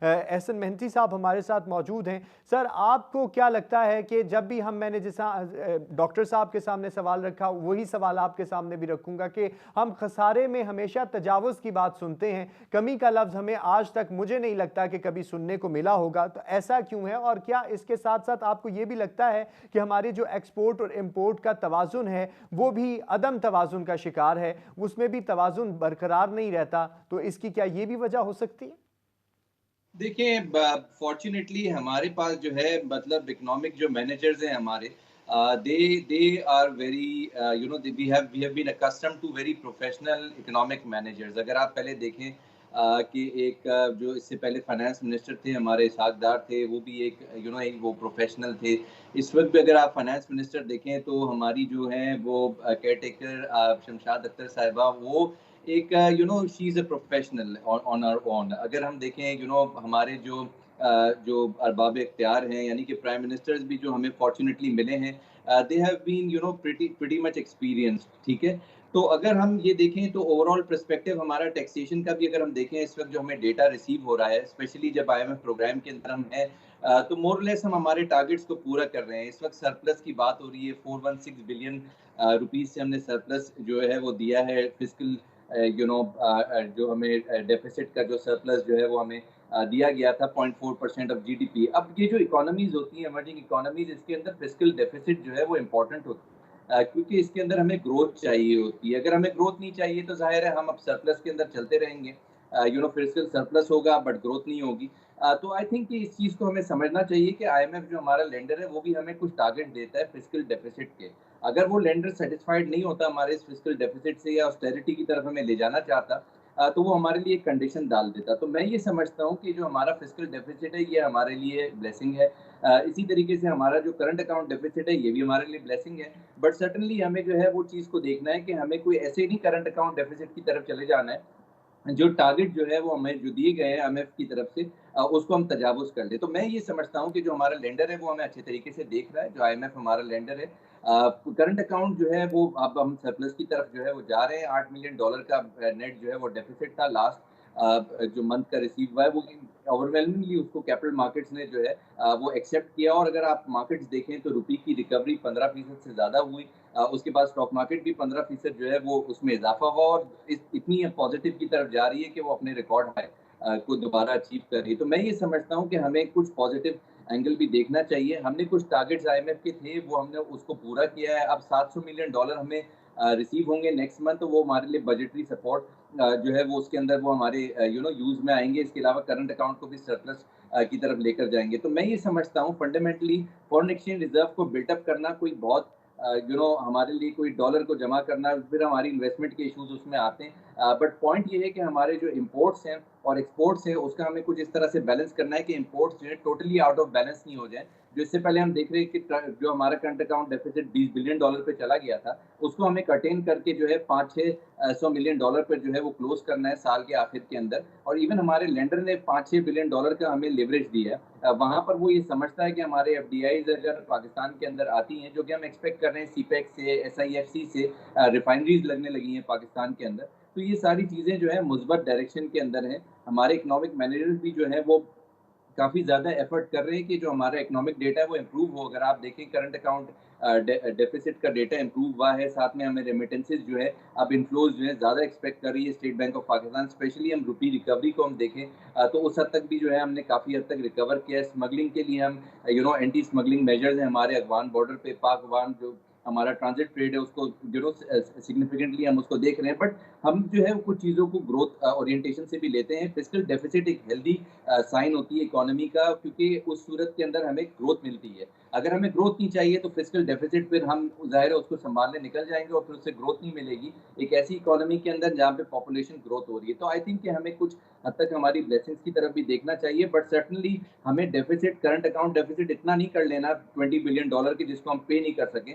एहसन मेहनती साहब हमारे साथ मौजूद हैं। सर, आपको क्या लगता है कि जब भी मैंने जैसा डॉक्टर साहब के सामने सवाल रखा, वही सवाल आपके सामने भी रखूंगा कि हम खसारे में हमेशा तजावुज़ की बात सुनते हैं, कमी का लफ्ज़ हमें आज तक मुझे नहीं लगता कि कभी सुनने को मिला होगा। तो ऐसा क्यों है? और क्या इसके साथ साथ आपको यह भी लगता है कि हमारी जो एक्सपोर्ट और इंपोर्ट का तवाज़ुन है वो भी अदम तवाज़ुन का शिकार है, उसमें भी तवाज़ुन बरकरार नहीं रहता? तो इसकी क्या ये भी वजह हो सकती है? देखिए, फॉर्चुनेटली हमारे पास जो है मतलब इकोनॉमिक जो मैनेजर्स हैं हमारे, they they are very we have been accustomed to very professional economic managers. अगर आप पहले देखें कि एक जो इससे पहले फाइनेंस मिनिस्टर थे हमारे इसहाक डार थे, वो भी एक एक वो प्रोफेशनल थे। इस वक्त भी अगर आप फाइनेंस मिनिस्टर देखें तो हमारी जो है वो केयर टेकर शमशाद अख्तर साहिबा, वो एक she is a professional on on her own. अगर हम देखें हमारे जो अरबाब इख्तियार हैं, यानी कि प्राइम मिनिस्टर्स भी जो हमें फॉर्च्यूनेटली मिले हैं, they have been pretty pretty much experienced, ठीक है? तो अगर हम ये देखें तो ओवरऑल पर्सपेक्टिव हमारा टैक्सेशन का भी अगर हम देखें, इस वक़्त जो हमें डेटा रिसीव हो रहा है, स्पेशली जब आईएमएफ प्रोग्राम के अंदर हम हैं, तो मोर और लेस हम हमारे टारगेट्स को पूरा कर रहे हैं। इस वक़्त सरप्लस की बात हो रही है, 416 बिलियन रुपीज़ से हमने सरप्लस जो है वो दिया है फिस्कल, जो हमें डेफ़िसिट का जो सरप्लस जो है वो हमें दिया गया था 0.4% ऑफ जीडीपी। अब ये जो इकोनॉमीज़ होती हैं, इमर्जिंग इकोनॉमीज़, इसके अंदर फिस्कल डेफ़िसिट जो है वो इम्पोर्टेंट होती है, क्योंकि इसके अंदर हमें ग्रोथ चाहिए होती है। अगर हमें ग्रोथ नहीं चाहिए तो ज़ाहिर है हम अब सरप्लस के अंदर चलते रहेंगे। फिस्कल सरप्लस होगा बट ग्रोथ नहीं होगी। तो आई थिंक कि इस चीज़ को हमें समझना चाहिए कि आईएमएफ जो हमारा लेंडर है, वो भी हमें कुछ टारगेट देता है फिस्कल डेफ़िसिट के। अगर वो लेंडर सैटिस्फाइड नहीं होता हमारे इस फिस्कल डेफिसिट से या ऑस्टेरिटी की तरफ हमें ले जाना चाहता, तो वो हमारे लिए एक कंडीशन डाल देता। तो मैं ये समझता हूँ कि जो हमारा फिस्कल डेफिसिट है, ये हमारे लिए ब्लेसिंग है। इसी तरीके से हमारा जो करंट अकाउंट डेफिसिट है, ये भी हमारे लिए ब्लेसिंग है। बट सर्टेनली हमें जो है वो चीज़ को देखना है कि हमें कोई ऐसे नहीं करंट अकाउंट डेफिसिट की तरफ चले जाना है जो टारगेट जो है वो हमें जो दिए गए हैं आईएमएफ की तरफ से, उसको हम तजावुज़ कर लें। तो मैं ये समझता हूँ कि जो हमारा लेंडर है वो हमें अच्छे तरीके से देख रहा है, जो आईएमएफ हमारा लेंडर है। करंट अकाउंट जो है वो अब हम सरप्लस की तरफ जो है वो जा रहे हैं। $8 मिलियन का नेट जो है वो डेफ़िसिट था लास्ट जो मंथ का रिसीव हुआ है, वो ओवरवेलमिंगली उसको कैपिटल मार्केट्स ने जो है वो एक्सेप्ट किया। और अगर आप मार्केट्स देखें तो रुपए की रिकवरी 15% से ज़्यादा हुई। उसके बाद स्टॉक मार्केट भी 15% जो है वो उसमें इज़ाफ़ा हुआ, और इतनी पॉज़िटिव की तरफ जा रही है कि वो अपने रिकॉर्ड हाई को दोबारा अचीव कर रही है। तो मैं ये समझता हूँ कि हमें कुछ पॉज़िटिव एंगल भी देखना चाहिए। हमने कुछ टारगेट्स आईएमएफ के थे, वो हमने उसको पूरा किया है। अब $700 मिलियन हमें रिसीव होंगे नेक्स्ट मंथ, तो वो हमारे लिए बजटरी सपोर्ट जो है वो उसके अंदर वो हमारे यूज़ में आएँगे। इसके अलावा करंट अकाउंट को भी सरप्लस की तरफ लेकर जाएँगे। तो मैं ये समझता हूँ फंडामेंटली फॉरेन एक्सचेंज रिज़र्व को बिल्ट अप करना कोई बहुत हमारे लिए कोई डॉलर को जमा करना, फिर हमारी इन्वेस्टमेंट के इश्यूज़ उसमें आते हैं। बट पॉइंट ये है कि हमारे जो इम्पोर्ट्स हैं और एक्सपोर्ट्स हैं, उसका हमें कुछ इस तरह से बैलेंस करना है कि इम्पोर्ट्स जो है टोटली आउट ऑफ बैलेंस नहीं हो जाएँ। जो इससे पहले हम देख रहे हैं कि जो हमारा करंट अकाउंट डेफिसिट $20 बिलियन पे चला गया था, उसको हमें कर्टेन करके जो है 5-6 $100 मिलियन पे जो है वो क्लोज़ करना है साल के आखिर के अंदर। और इवन हमारे लेंडर ने $5-6 बिलियन का हमें लिवरेज दिया है। वहाँ पर वो ये समझता है कि हमारे एफडीआईज़ अगर पाकिस्तान के अंदर आती हैं, जो कि हम एक्सपेक्ट कर रहे हैं सीपेक से, एसआईएफसी से, रिफाइनरीज़ लगने लगी हैं पाकिस्तान के अंदर। तो ये सारी चीज़ें जो है मुस्बत डायरेक्शन के अंदर हैं। हमारे इकोनॉमिक मैनेजर्स भी जो हैं वो काफ़ी ज़्यादा एफर्ट कर रहे हैं कि जो हमारा इकोनॉमिक डेटा है वो इम्प्रूव हो। अगर आप देखें करंट अकाउंट डेफिसिट का डेटा इम्प्रूव हुआ है, साथ में हमें रेमिटेंसेस जो है अब इन्फ्लोज़ जो है ज़्यादा एक्सपेक्ट कर रही है state bank of Pakistan. Specially हम रुपी रिकवरी को हम देखें, तो उस हद तक भी जो है हमने काफ़ी हद तक रिकवर किया है। स्मगलिंग के लिए हम एंटी स्मगलिंग मेजर्स हैं हमारे अफगान बॉर्डर पे, पाक अफगान जो हमारा ट्रांज़िट ट्रेड है उसको सिग्निफिकेंटली हम उसको देख रहे हैं। बट हम जो है कुछ चीज़ों को ग्रोथ ओरिएंटेशन से भी लेते हैं। फिस्कल डेफिसिट एक हेल्दी साइन होती है इकोनॉमी का, क्योंकि उस सूरत के अंदर हमें ग्रोथ मिलती है। अगर हमें ग्रोथ नहीं चाहिए तो फिस्कल डेफिसिट फिर हम ज़ाहिर है उसको सँभालने निकल जाएँगे और फिर उससे ग्रोथ नहीं मिलेगी, एक ऐसी इकोनॉमी के अंदर जहाँ पे पॉपुलेशन ग्रोथ हो रही है। तो आई थिंक कि हमें कुछ हद तक हमारी ब्लेसिंग्स की तरफ भी देखना चाहिए, बट सर्टेनली हमें डेफिसिट करंट अकाउंट डेफिसिट इतना नहीं कर लेना $20 बिलियन की जिसको हम पे नहीं कर सकें।